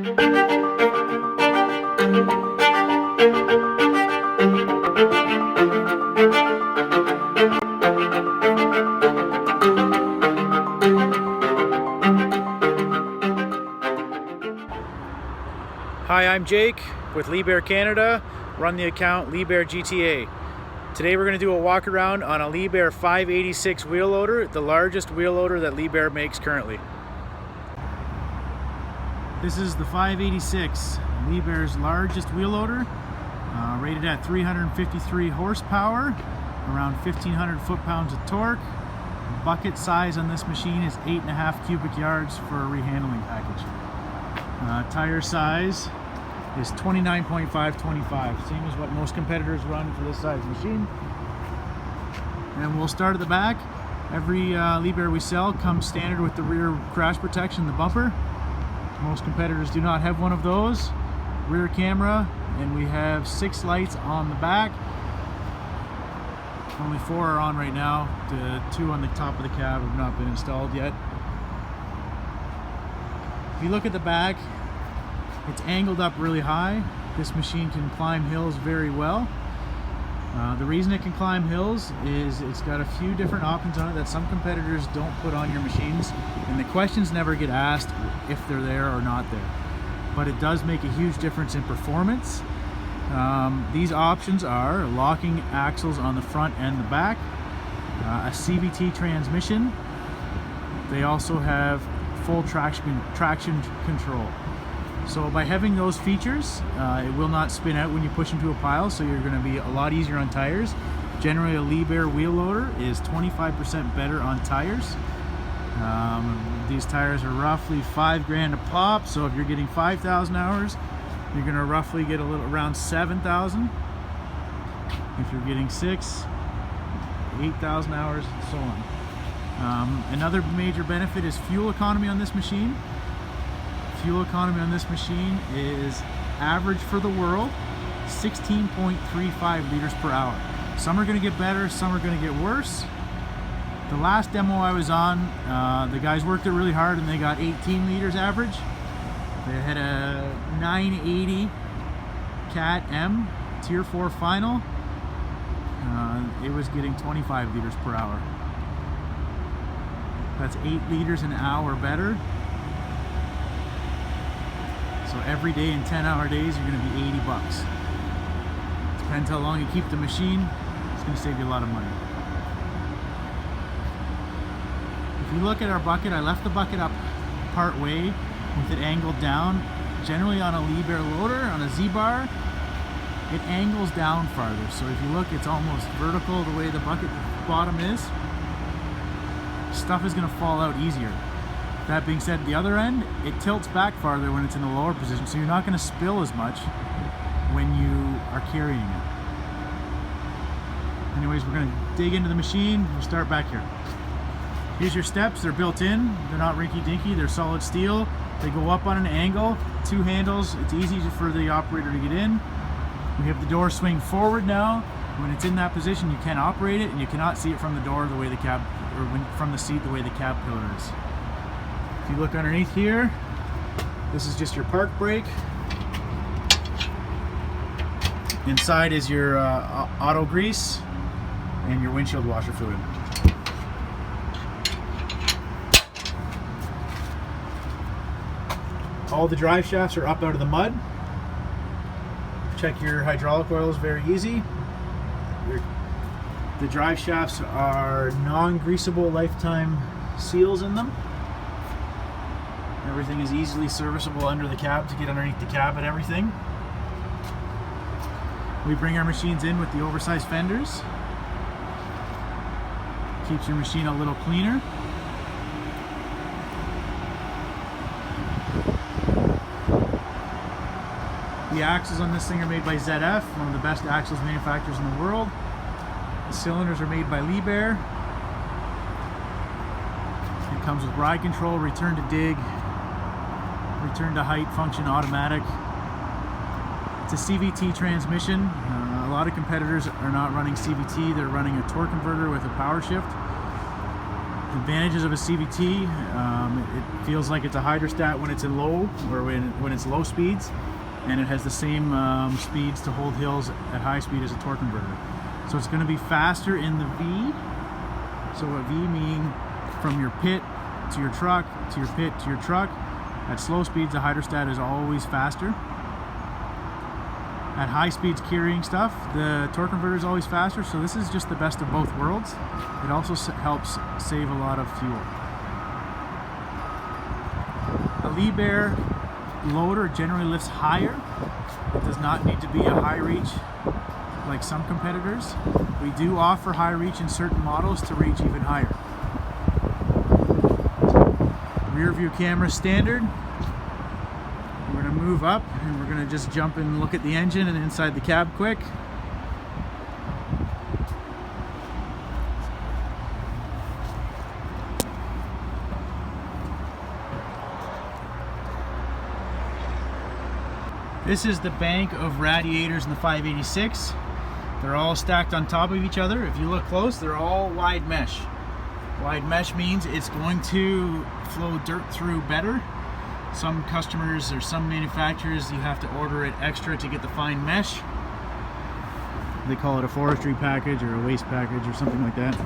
Hi, I'm Jake with Liebherr Canada, run the account Liebherr GTA. Today we're going to do a walk around on a Liebherr 586 wheel loader, the largest wheel loader that Liebherr makes currently. This is the 586, Liebherr's largest wheel loader, rated at 353 horsepower, around 1,500 foot-pounds of torque. The bucket size on this machine is 8.5 cubic yards for a rehandling package. Tire size is 29.525, same as what most competitors run for this size machine. And we'll start at the back. Every Liebherr we sell comes standard with the rear crash protection, the bumper. Most competitors do not have one of those. Rear camera, and we have 6 lights on the back. Only 4 are on right now. The 2 on the top of the cab have not been installed yet. If you look at the back, it's angled up really high. This machine can climb hills very well. The reason it can climb hills is it's got a few different options on it that some competitors don't put on your machines, and the questions never get asked if they're there or not there. But it does make a huge difference in performance. These options are locking axles on the front and the back, a CVT transmission. They also have full traction control. So by having those features, it will not spin out when you push into a pile, so you're going to be a lot easier on tires. Generally, a Liebherr wheel loader is 25% better on tires. These tires are roughly $5,000 a pop, so if you're getting 5,000 hours, you're going to roughly get around 7,000. If you're getting 8,000 hours, and so on. Another major benefit is fuel economy on this machine. Fuel economy on this machine is average for the world, 16.35 liters per hour. Some are going to get better, some are going to get worse. The last demo I was on, the guys worked it really hard and they got 18 liters average. They had a 980 Cat M Tier 4 final. It was getting 25 liters per hour. That's 8 liters an hour better. So every day in 10-hour days, you're going to be $80. Depends how long you keep the machine. It's going to save you a lot of money. If you look at our bucket, I left the bucket up part way with it angled down. Generally on a Liebherr loader, on a Z-bar, it angles down farther. So if you look, it's almost vertical the way the bucket bottom is. Stuff is going to fall out easier. That being said, the other end, it tilts back farther when it's in the lower position, so you're not going to spill as much when you are carrying it. Anyways, we're going to dig into the machine. We'll start back here. Here's your steps. They're built in. They're not rinky-dinky. They're solid steel. They go up on an angle. 2 handles. It's easy for the operator to get in. We have the door swing forward now. When it's in that position, you can't operate it, and you cannot see it from the door the way the cab, or from the seat the way the cab pillar is. If you look underneath here, this is just your park brake. Inside is your auto grease and your windshield washer fluid. All the drive shafts are up out of the mud. Check your hydraulic oils, very easy. The drive shafts are non-greasable lifetime seals in them. Everything is easily serviceable under the cab to get underneath the cab and everything. We bring our machines in with the oversized fenders. Keeps your machine a little cleaner. The axles on this thing are made by ZF, one of the best axles manufacturers in the world. The cylinders are made by Liebherr. It comes with ride control, return to dig, return to height function automatic. It's a CVT transmission. A lot of competitors are not running CVT, they're running a torque converter with a power shift. Advantages of a CVT, it feels like it's a hydrostat when it's in low, or when it's low speeds, and it has the same speeds to hold hills at high speed as a torque converter. So it's going to be faster in the V. So a V meaning from your pit to your truck, to your pit to your truck. At slow speeds, the hydrostat is always faster. At high speeds carrying stuff, the torque converter is always faster, so this is just the best of both worlds. It also helps save a lot of fuel. A Liebherr loader generally lifts higher. It does not need to be a high reach like some competitors. We do offer high reach in certain models to reach even higher. Rear view camera standard. We're going to move up and we're going to just jump and look at the engine and inside the cab quick. This is the bank of radiators in the 586. They're all stacked on top of each other. If you look close, they're all wide mesh. Wide mesh means it's going to flow dirt through better. Some customers or some manufacturers, you have to order it extra to get the fine mesh. They call it a forestry package or a waste package or something like that.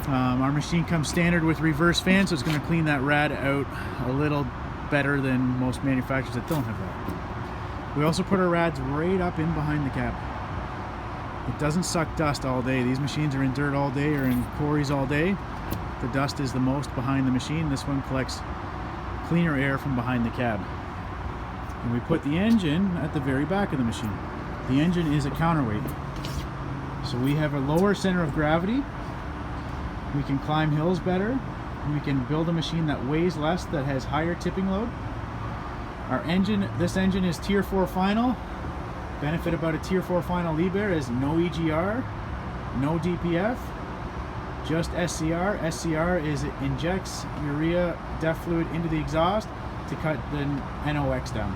Our machine comes standard with reverse fan, so it's going to clean that rad out a little better than most manufacturers that don't have that. We also put our rads right up in behind the cab. It doesn't suck dust all day. These machines are in dirt all day or in quarries all day. The dust is the most behind the machine. This one collects cleaner air from behind the cab. And we put the engine at the very back of the machine. The engine is a counterweight. So we have a lower center of gravity. We can climb hills better. We can build a machine that weighs less, that has higher tipping load. Our engine, this engine is Tier 4 final. Benefit about a Tier 4 final Liebherr is no EGR, no DPF, just SCR. SCR is it injects urea DEF fluid into the exhaust to cut the NOx down.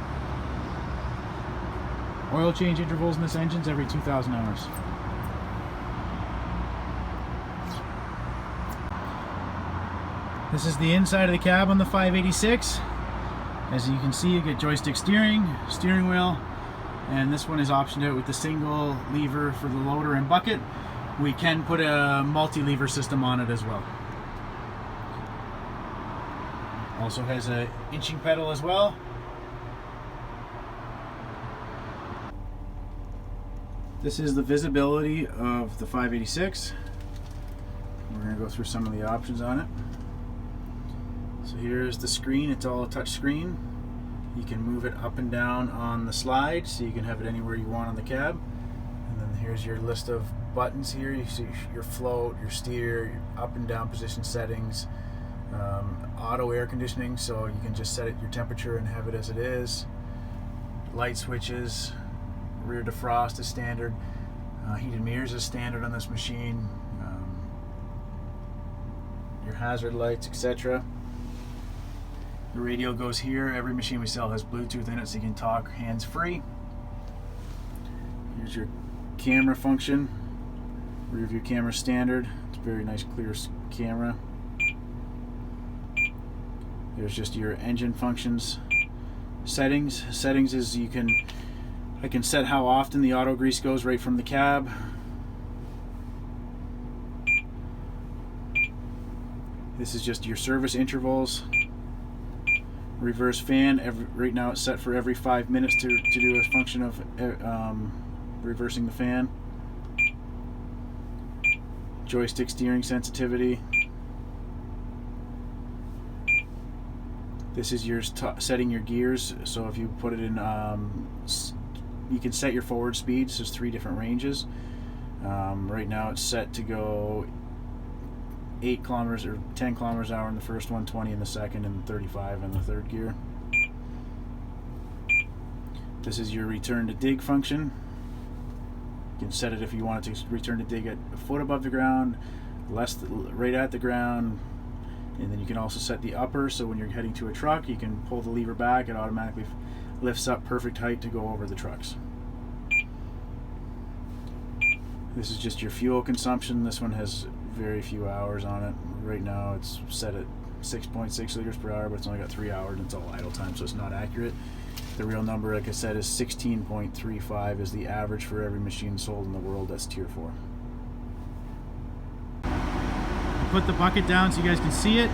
Oil change intervals in this engine is every 2,000 hours. This is the inside of the cab on the 586. As you can see, you get joystick steering wheel, and this one is optioned out with the single lever for the loader and bucket. We can put a multi-lever system on it as well. Also has a inching pedal as well. This is the visibility of the 586. We're going to go through some of the options on it. So here's the screen. It's all a touch screen. You can move it up and down on the slide, so you can have it anywhere you want on the cab. And then here's your list of buttons here. You see your float, your steer, your up and down position settings, auto air conditioning, so you can just set it your temperature and have it as it is. Light switches, rear defrost is standard, heated mirrors is standard on this machine, your hazard lights, etc. The radio goes here. Every machine we sell has Bluetooth in it, so you can talk hands-free. Here's your camera function. Rear view camera standard. It's a very nice clear camera. There's just your engine functions. Settings. Settings is I can set how often the auto grease goes right from the cab. This is just your service intervals. Reverse fan, right now it's set for every 5 minutes to do a function of reversing the fan. Joystick steering sensitivity. This is your setting your gears, so if you put it in, you can set your forward speeds. There's 3 different ranges. Right now it's set to go 8 kilometers or 10 kilometers an hour in the first one, 20 in the second, and 35 in the third gear. This is your return to dig function. You can set it if you want it to return to dig at a foot above the ground, right at the ground, and then you can also set the upper, so when you're heading to a truck, you can pull the lever back, it automatically lifts up perfect height to go over the trucks. This is just your fuel consumption. This one has very few hours on it, right now it's set at 6.6 liters per hour, but it's only got 3 hours and it's all idle time, so it's not accurate. The real number, like I said, is 16.35 is the average for every machine sold in the world that's tier 4. Put the bucket down so you guys can see it.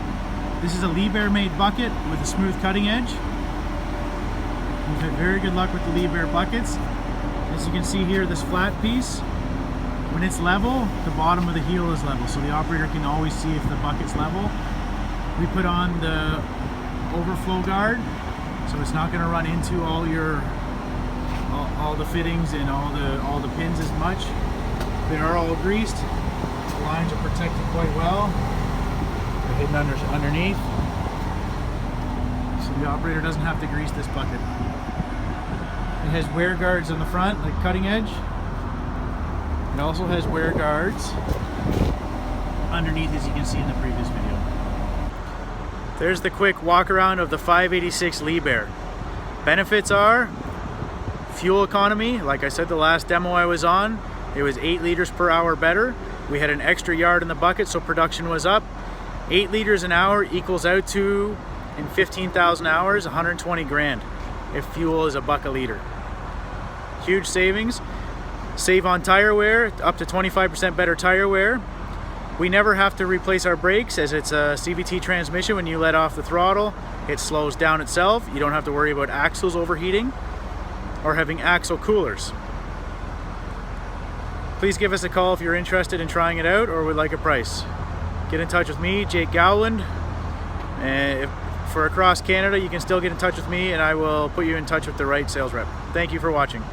This is a Liebherr made bucket with a smooth cutting edge. We've had very good luck with the Liebherr buckets. As you can see here, this flat piece, when it's level, the bottom of the heel is level, so the operator can always see if the bucket's level. We put on the Overflow Guard, so it's not going to run into all the fittings and all the pins as much. They are all greased. The lines are protected quite well. They're hidden underneath, so the operator doesn't have to grease this bucket. It has wear guards on the front, like cutting edge. It also has wear guards underneath, as you can see in the previous video. There's the quick walk around of the 586 Liebherr. Benefits are fuel economy. Like I said, the last demo I was on, it was 8 liters per hour better. We had an extra yard in the bucket, so production was up. 8 liters an hour equals out to, in 15,000 hours, 120 grand if fuel is $1 a liter. Huge savings. Save on tire wear, up to 25% better tire wear. We never have to replace our brakes, as it's a CVT transmission. When you let off the throttle, it slows down itself. You don't have to worry about axles overheating or having axle coolers. Please give us a call if you're interested in trying it out or would like a price. Get in touch with me, Jake Gowland. And for across Canada, you can still get in touch with me and I will put you in touch with the right sales rep. Thank you for watching.